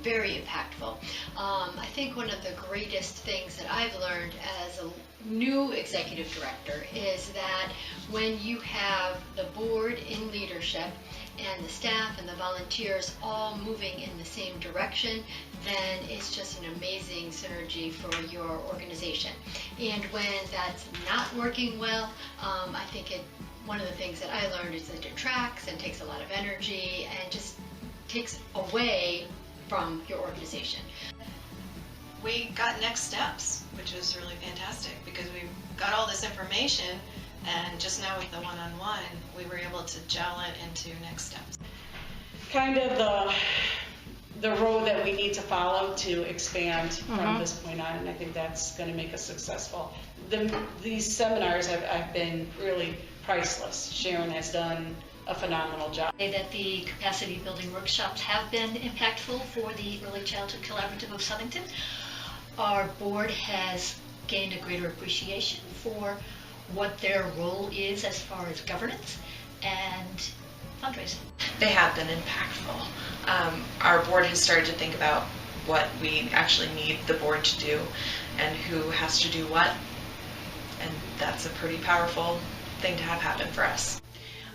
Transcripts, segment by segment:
Very impactful. I think one of the greatest things that I've learned as a new executive director is that when you have the board in leadership and the staff and the volunteers all moving in the same direction, then it's just an amazing synergy for your organization. And when that's not working well, I think one of the things that I learned is that it detracts and takes a lot of energy and just takes away from your organization. We got next steps, which was really fantastic because we got all this information, and just now with the one-on-one, we were able to gel it into next steps. Kind of the road that we need to follow to expand from this point on, and I think that's going to make us successful. These seminars have been really priceless. Sharon has done a phenomenal job. That the capacity building workshops have been impactful for the Early Childhood Collaborative of Southington. Our board has gained a greater appreciation for what their role is as far as governance and fundraising. They have been impactful. Our board has started to think about what we actually need the board to do and who has to do what, and that's a pretty powerful thing to have happen for us.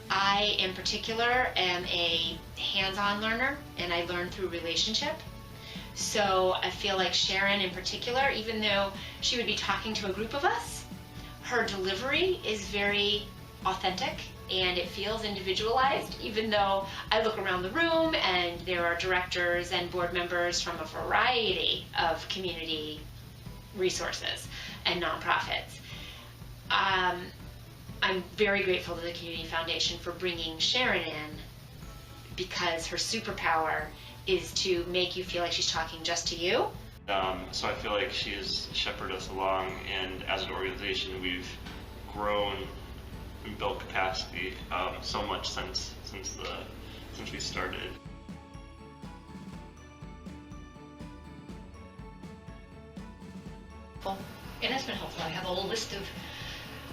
I, in particular, am a hands-on learner, and I learn through relationship. So I feel like Sharon, in particular, even though she would be talking to a group of us, her delivery is very authentic, and it feels individualized, even though I look around the room and there are directors and board members from a variety of community resources and nonprofits. I'm very grateful to the Community Foundation for bringing Sharon in, because her superpower is to make you feel like she's talking just to you. So I feel like she has shepherded us along, and as an organization we've grown and built capacity so much since we started. And that's been helpful. I have a whole list of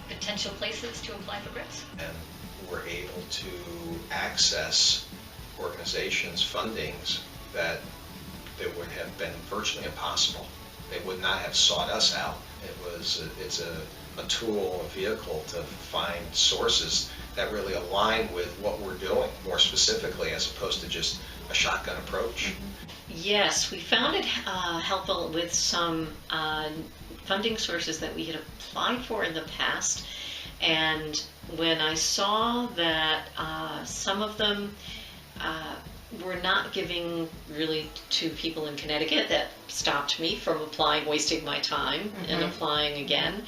potential places to apply for grants. And we're able to access organizations' fundings that would have been virtually impossible. They would not have sought us out. It's a tool, a vehicle to find sources that really align with what we're doing more specifically, as opposed to just a shotgun approach. Yes, we found it helpful with some funding sources that we had applied for in the past, and when I saw that some of them were not giving really to people in Connecticut, that stopped me from applying, wasting my time and applying again.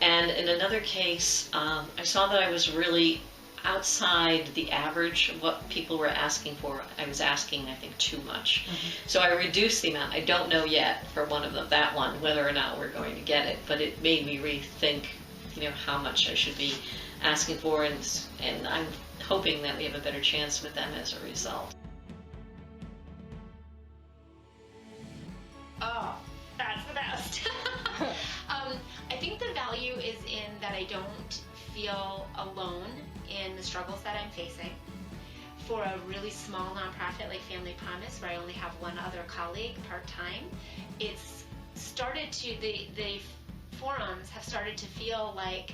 And in another case, I saw that I was really outside the average of what people were asking for. I was asking, I think, too much. So I reduced the amount. I don't know yet for one of them, that one, whether or not we're going to get it, but it made me rethink, how much I should be asking for, and I'm hoping that we have a better chance with them as a result. Oh, that's the best. I think the value is in that I don't feel alone in the struggles that I'm facing. For a really small nonprofit like Family Promise, where I only have one other colleague part-time, it's started to, the forums have started to feel like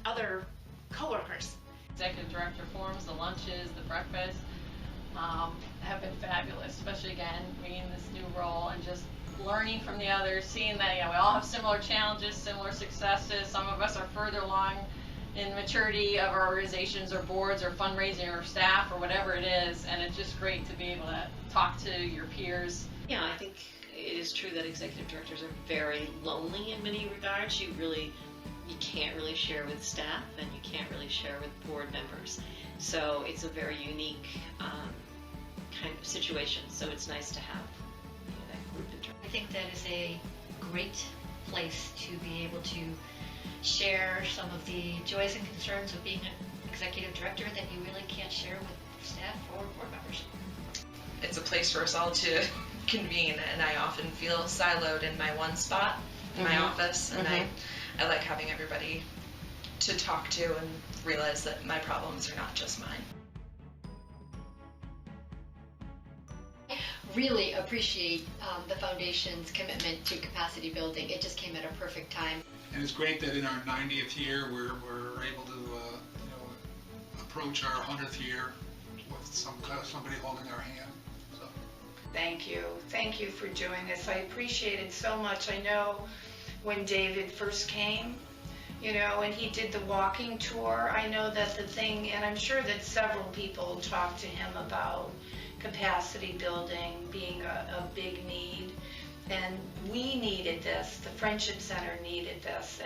other coworkers. Executive director forums, the lunches, the breakfast have been fabulous, especially again being in this new role and just learning from the others, seeing that we all have similar challenges, similar successes. Some of us are further along in maturity of our organizations or boards or fundraising or staff or whatever it is, and it's just great to be able to talk to your peers. Yeah, I think it is true that executive directors are very lonely in many regards. You can't really share with staff, and you can't really share with board members. So it's a very unique kind of situation. So it's nice to have that group interaction. I think that is a great place to be able to share some of the joys and concerns of being an executive director that you really can't share with staff or board members. It's a place for us all to convene, and I often feel siloed in my one spot in my office, and I like having everybody to talk to and realize that my problems are not just mine. really appreciate the foundation's commitment to capacity building. It just came at a perfect time. And it's great that in our 90th year, we're able to approach our 100th year with somebody holding our hand. So. Thank you. Thank you for doing this. I appreciate it so much. I know when David first came, and he did the walking tour, I know that the thing, and I'm sure that several people talked to him about capacity building being a big need. And we needed this, the Friendship Center needed this,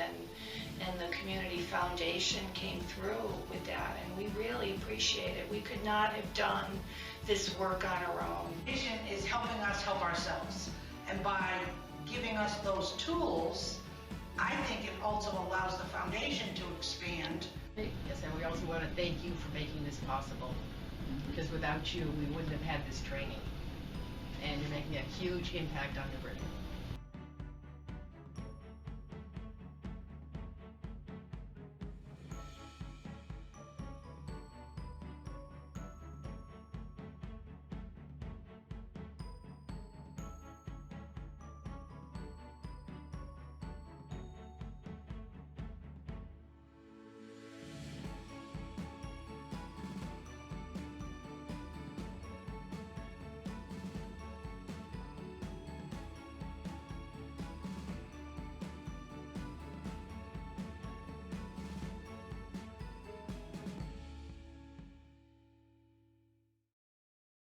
and the Community Foundation came through with that, and we really appreciate it. We could not have done this work on our own. Vision is helping us help ourselves, and by giving us those tools, I think it also allows the foundation to expand. Yes, and we also want to thank you for making this possible, because without you, we wouldn't have had this training. And you're making a huge impact on New Britain.